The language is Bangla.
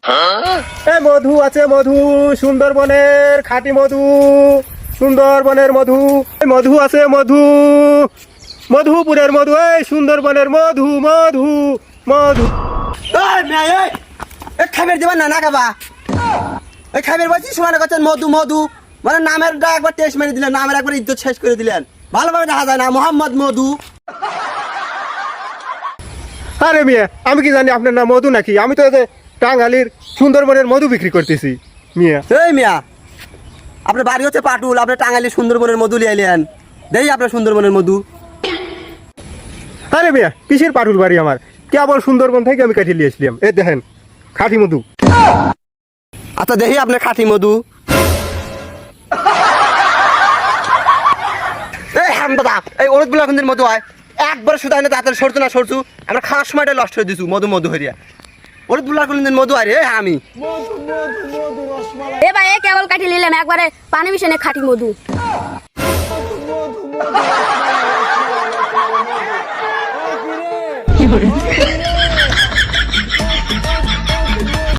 এ মধু আছে, মধু, সুন্দরবনের খাঁটি মধু, সুন্দরবনের মধু। মধু আছে, মধু, মধুপুরের মধু, এই সুন্দরবনের মধু, মধু, মধু। খাবের দিবেন না না খাবা এই খাবের বলছি সমানে করছেন মধু মধু মানে নামের একবার টেস্ট মেরে দিলেন, নামের একবার ইজ্জত শেষ করে দিলেন। ভালোভাবে দেখা যায় না মোহাম্মদ মধু। আরে মিয়া, আমি কি জানি আপনার নাম মধু নাকি? আমি তো এই যে টাঙ্গালির সুন্দরবনের মধু বিক্রি করতেছি মিয়া। এই মিয়া, আপনার বাড়ি হচ্ছে পাটুল, আপনার টাঙ্গাইলে সুন্দরবনের মধু লিয়ে এলেন, দেই আপনার সুন্দরবনের মধু। আরে মিয়া, কিসের পাটুল বাড়ি আমার? কেবল সুন্দরবন থেকে আমি কাটিয়ে নিয়ে আসলাম। এই দেখেন খাঁটি মধু। আচ্ছা দেখি আপনার খাঁটি মধু। এই হামদাদা, এই ওরদ গুলাখন্দের মধু হয় একবার শুধু না তাড়াতাড়ি সরছু না সরছু, আমরা খাওয়ার সময়টা নষ্ট হয়ে দিছু মধু মধু হইয়া। ওরদ গুলাখন্দের মধু হয় রে আমি। এ ভাই এ কেবল কাটি নিলাম একবারে পানি মিশানে খাঁটি মধু। কি